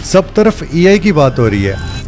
सब तरफ एआई की बात हो रही है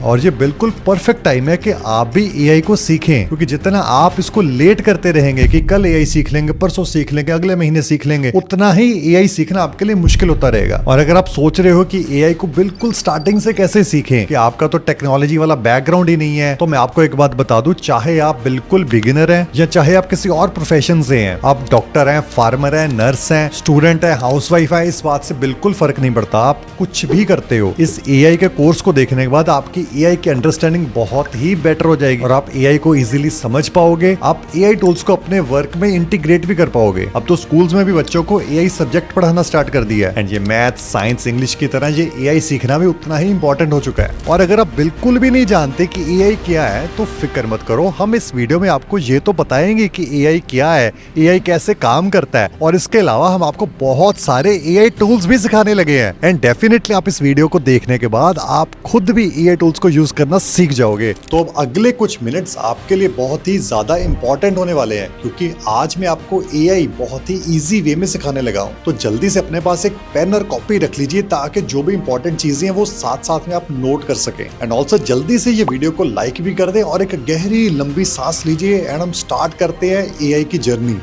और ये बिल्कुल परफेक्ट टाइम है कि आप भी एआई को सीखें, क्योंकि जितना आप इसको लेट करते रहेंगे कि कल एआई सीख लेंगे, परसों सीख लेंगे, अगले महीने सीख लेंगे, उतना ही एआई सीखना आपके लिए मुश्किल होता रहेगा। और अगर आप सोच रहे हो कि एआई को बिल्कुल स्टार्टिंग से कैसे सीखें, कि आपका तो टेक्नोलॉजी वाला बैकग्राउंड ही नहीं है, तो मैं आपको एक बात बता दूं, चाहे आप बिल्कुल बिगिनर हैं या चाहे आप किसी और प्रोफेशन से हैं, आप डॉक्टर हैं, फार्मर हैं, नर्स हैं, स्टूडेंट है, हाउसवाइफ है, इस बात से बिल्कुल फर्क नहीं पड़ता। आप कुछ भी करते हो, इस एआई के कोर्स को देखने के बाद आपकी एआई की अंडरस्टैंडिंग बहुत ही बेटर हो जाएगी और आप एआई को इजीली समझ पाओगे। आप एआई टूल्स को अपने वर्क में इंटीग्रेट भी कर पाओगे। अब तो स्कूल्स में भी बच्चों को एआई सब्जेक्ट पढ़ाना स्टार्ट कर दिया है एंड ये मैथ, साइंस, इंग्लिश की तरह ये एआई सीखना भी उतना ही इंपॉर्टेंट हो चुका है। और अगर आप बिल्कुल भी नहीं जानते कि एआई क्या है तो फिक्र मत करो, हम इस वीडियो में आपको ये तो बताएंगे कि एआई क्या है, एआई कैसे काम करता है, और इसके अलावा हम आपको बहुत सारे एआई टूल्स भी सिखाने लगे हैं। एंड डेफिनेटली आप इस वीडियो को देखने के बाद आप खुद भी एआई टूल्स को यूज करना सीख जाओगे। तो अब अगले कुछ मिनट्स आपके लिए बहुत ही ज्यादा इंपॉर्टेंट होने वाले हैं, क्योंकि आज मैं आपको एआई बहुत ही इजी वे में सिखाने लगा हूं। तो जल्दी से अपने पास एक पेन और कॉपी रख लीजिए ताकि जो भी इंपॉर्टेंट चीजें हैं वो साथ साथ में आप नोट कर सकें। एंड ऑल्सो जल्दी से ये वीडियो को लाइक भी कर दें और एक गहरी लंबी सांस लीजिए एंड हम स्टार्ट करते हैं एआई की जर्नी।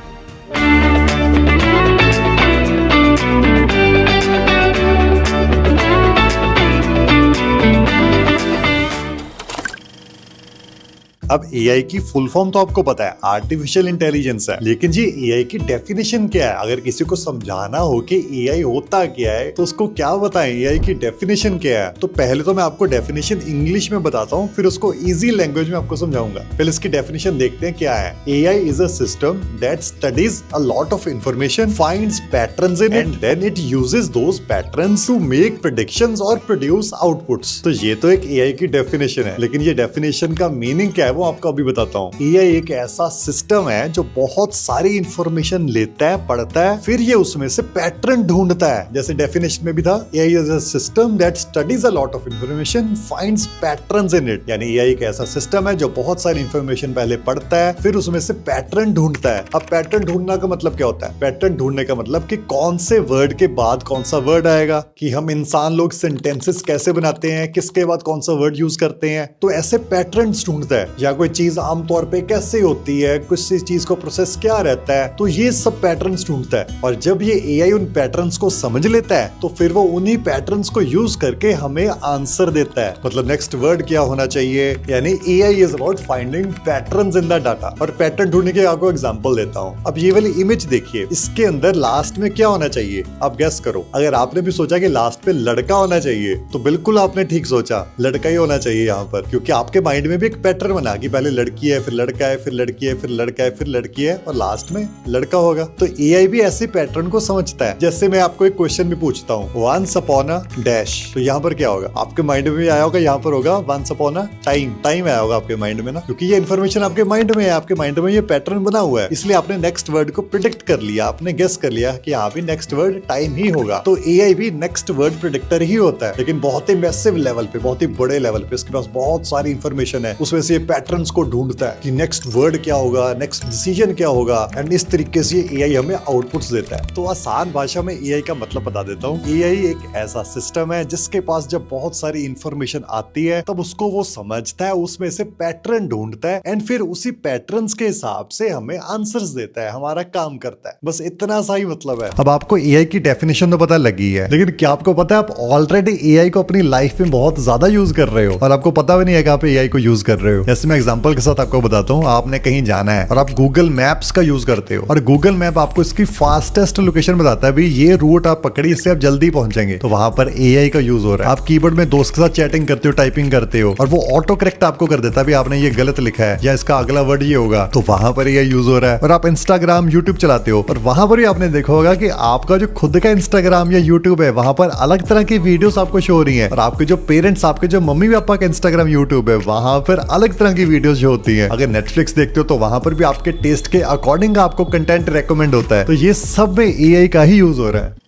अब एआई की फुल फॉर्म तो आपको पता है, आर्टिफिशियल इंटेलिजेंस है, लेकिन ये एआई की डेफिनेशन क्या है? अगर किसी को समझाना हो कि एआई होता क्या है तो उसको क्या बताएं, एआई की डेफिनेशन क्या है? तो पहले तो मैं आपको डेफिनेशन इंग्लिश में बताता हूँ, फिर उसको इजी लैंग्वेज में आपको समझाऊंगा। पहले इसकी डेफिनेशन देखते हैं क्या है। AI is a system that studies a lot of information, finds patterns in and then it uses those patterns to make predictions और प्रोड्यूस आउटपुट्स। तो ये तो एक एआई की डेफिनेशन है, लेकिन ये डेफिनेशन का मीनिंग क्या है आपको अभी बताता हूँ। एआई एक ऐसा सिस्टम है जो बहुत सारी इंफॉर्मेशन लेता है, पढ़ता है, फिर ये उसमें से पैटर्न ढूंढता है। जैसे डेफिनेशन में भी था, AI is a system that studies a lot of information, finds patterns in it. यानी एआई एक ऐसा सिस्टम है जो बहुत सारी इंफॉर्मेशन पहले पढ़ता है, फिर उसमें से पैटर्न ढूंढता है। अब पैटर्न ढूंढना का मतलब क्या होता है? पैटर्न ढूंढने का मतलब कि कौन से वर्ड के बाद कौन सा वर्ड आएगा, कि हम इंसान लोग सेंटेंसेस कैसे बनाते हैं, किसके बाद कौन सा वर्ड यूज करते हैं। तो ऐसे पैटर्न्स ढूंढता है। या कोई चीज आमतौर पे कैसे होती है, कुछ चीज को प्रोसेस क्या रहता है, तो ये सब पैटर्न्स ढूंढता है। और जब ये एआई उन पैटर्न्स को समझ लेता है तो फिर वो उन्हीं पैटर्न्स को यूज करके हमें आंसर देता है। मतलब नेक्स्ट वर्ड क्या होना चाहिए। यानी AI is about finding patterns in the data. और पैटर्न ढूंढने के आपको एग्जांपल देता हूँ। अब ये वाली इमेज देखिए, इसके अंदर लास्ट में क्या होना चाहिए? आप गेस करो। अगर आपने भी सोचा कि लास्ट पे लड़का होना चाहिए तो बिल्कुल आपने ठीक सोचा, लड़का ही होना चाहिए यहाँ पर, क्योंकि आपके माइंड में भी एक पैटर्न बना कि पहले लड़की है, फिर लड़का है, फिर लड़की है, फिर लड़का है, फिर लड़की है और लास्ट में लड़का होगा। तो एआई भी ऐसे पैटर्न को समझता है। जैसे मैं आपको एक क्वेश्चन भी पूछता हूँ, वंस अपॉन अ डैश, तो यहाँ पर क्या होगा? आपके माइंड में भी आया होगा, यहाँ पर होगा once upon a time. Time आया होगा आपके माइंड में ना, क्योंकि ये इन्फॉर्मेशन आपके माइंड में है, आपके माइंड में ये पैटर्न बना हुआ है, इसलिए आपने नेक्स्ट वर्ड को प्रिडिक्ट कर लिया, आपने गेस कर लिया कि यहाँ भी नेक्स्ट वर्ड टाइम ही होगा। तो एआई भी नेक्स्ट वर्ड प्रिडिक्टर ही होता है, लेकिन बहुत ही मैसिव लेवल पे, बहुत ही बड़े लेवल पे। इसके पास बहुत सारी इंफॉर्मेशन है, उसमें से पैटर्न्स को ढूंढता है कि नेक्स्ट वर्ड क्या होगा, नेक्स्ट डिसीजन क्या होगा, एंड इस तरीके से एआई हमें आउटपुट्स देता है। तो आसान भाषा में एआई का मतलब बता देता हूँ। एआई एक ऐसा सिस्टम है जिसके पास जब बहुत सारी इंफॉर्मेशन आती है तब उसको वो समझता है, उसमें से पैटर्न ढूंढता है एंड फिर उसी पैटर्न्स के हिसाब से हमें आंसर्स देता है, हमारा काम करता है। बस इतना सा ही मतलब है। अब आपको एआई की डेफिनेशन तो पता लगी है, लेकिन क्या आपको पता है आप ऑलरेडी एआई को अपनी लाइफ में बहुत ज्यादा यूज कर रहे हो और आपको पता भी नहीं है कि आप एआई को यूज कर रहे हो। जैसे मैं एग्जांपल के साथ आपको बताता हूँ, आपने कहीं जाना है और आप गूगल मैप्स का यूज करते हो और गूगल मैप आपको इसकी फास्टेस्ट लोकेशन बताता है, भाई ये रूट आप पकड़िए, इससे आप जल्दी पहुंचेंगे। तो वहां पर एआई का यूज हो रहा है। आप कीबोर्ड में दोस्त के साथ चैटिंग करते हो, टाइपिंग करते हो और वो ऑटो करेक्ट आपको कर देता है, भाई आपने ये गलत लिखा है या इसका अगला वर्ड ये होगा, तो वहां पर एआई यूज हो रहा है। और आप इंस्टाग्राम, यूट्यूब चलाते हो और वहां पर भी आपने देखा होगा कि आपका जो खुद का इंस्टाग्राम या यूट्यूब है वहां पर अलग तरह की वीडियोस आपको शो हो रही हैं, और आपके जो पेरेंट्स, आपके जो मम्मी पापा का इंस्टाग्राम, यूट्यूब है वहां पर अलग तरह की वीडियोस जो होती है। अगर नेटफ्लिक्स देखते हो तो वहां पर भी आपके टेस्ट के अकॉर्डिंग आपको कंटेंट रेकमेंड होता है। तो ये सब में एआई का ही यूज हो रहा है।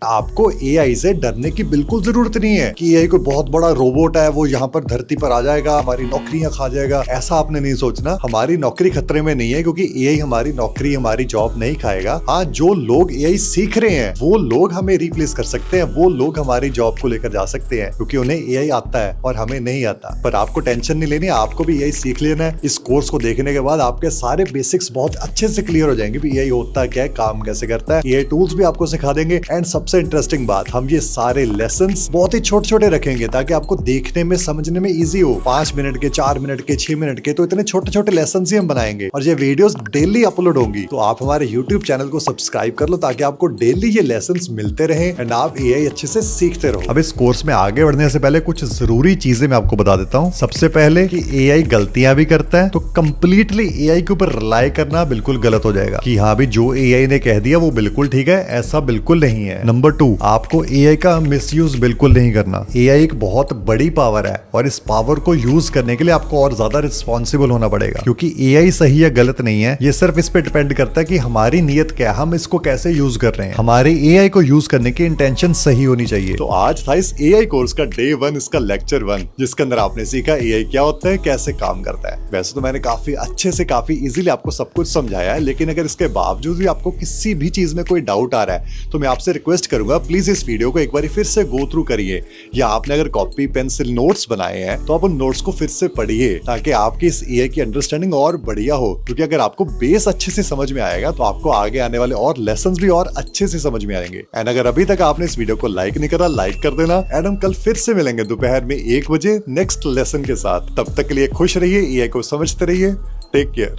आपको एआई से डरने की बिल्कुल जरूरत नहीं है कि एआई कोई बहुत बड़ा रोबोट है, वो यहाँ पर धरती पर आ जाएगा, हमारी नौकरियां खा जाएगा। ऐसा आपने नहीं सोचना। हमारी नौकरी खतरे में नहीं है, क्योंकि एआई हमारी नौकरी, हमारी जॉब नहीं खाएगा। हाँ, जो लोग एआई सीख रहे हैं वो लोग हमें रिप्लेस कर सकते हैं, वो लोग हमारी जॉब को लेकर जा सकते हैं, क्योंकि उन्हें एआई आता है और हमें नहीं आता। पर आपको टेंशन नहीं लेनी, आपको भी एआई सीख लेना है। इस कोर्स को देखने के बाद आपके सारे बेसिक्स बहुत अच्छे से क्लियर हो जाएंगे भी एआई होता क्या है, काम कैसे करता है। एआई टूल्स भी आपको सिखा देंगे। एंड सबसे इंटरेस्टिंग बात, हम ये सारे लेसन्स बहुत ही छोटे छोटे रखेंगे ताकि आपको देखने में, समझने में इजी हो। 5 मिनट के, 4 मिनट के, 6 मिनट के, तो इतने छोटे छोटे लेसन ही हम बनाएंगे। और ये वीडियोस डेली अपलोड होंगी, तो आप हमारे यूट्यूब चैनल को सब्सक्राइब कर लो ताकि आपको डेली ये लेसन्स मिलते रहे एंड आप एआई अच्छे से सीखते रहो। अब इस कोर्स में आगे बढ़ने से पहले कुछ जरूरी चीजें मैं आपको बता देता हूँ। सबसे पहले कि एआई गलतियां भी करता है, तो कंप्लीटली एआई के ऊपर रिलाई करना बिल्कुल गलत हो जाएगा कि हाँ भी जो एआई ने कह दिया वो बिल्कुल ठीक है, ऐसा बिल्कुल नहीं है। नंबर 2, आपको एआई का मिसयूज बिल्कुल नहीं करना। एआई एक बहुत बड़ी पावर है और इस पावर को यूज करने के लिए आपको और ज्यादा रिस्पॉन्सिबल होना पड़ेगा, क्योंकि एआई सही या गलत नहीं है, ये सिर्फ इस पे डिपेंड करता है कि हमारी नीयत क्या है, हम इसको कैसे यूज कर रहे हैं। हमारे एआई को यूज करने की इंटेंशन सही होनी चाहिए। तो आज था इस एआई कोर्स का डे 1, इसका लेक्चर 1, जिसके अंदर आपने सीखा एआई क्या होता है, कैसे काम करता है। वैसे तो मैंने काफी अच्छे से, काफी इजीली आपको सब कुछ समझाया है, लेकिन अगर इसके बावजूद भी आपको किसी भी चीज में कोई डाउट आ रहा है तो मैं आपसे रिक्वेस्ट करूंगा, प्लीज इस वीडियो को एक बार फिर से गो थ्रू करिए, या आपने अगर कॉपी पेंसिल नोट्स बनाए हैं तो आप उन नोट्स को फिर से पढ़िए ताकि आपकी इस एआई की अंडरस्टैंडिंग और बढ़िया हो। क्योंकि अगर आपको बेस अच्छे से समझ में आएगा तो आपको आगे आने वाले और लेसन्स भी और अच्छे से समझ में आएंगे। एंड अगर अभी तक आपने इस वीडियो को लाइक नहीं करा, लाइक कर देना। एंड हम कल फिर से मिलेंगे दोपहर में 1 बजे नेक्स्ट लेसन के साथ। तब तक के लिए खुश रहिए, एआई को समझते रहिए। Take care.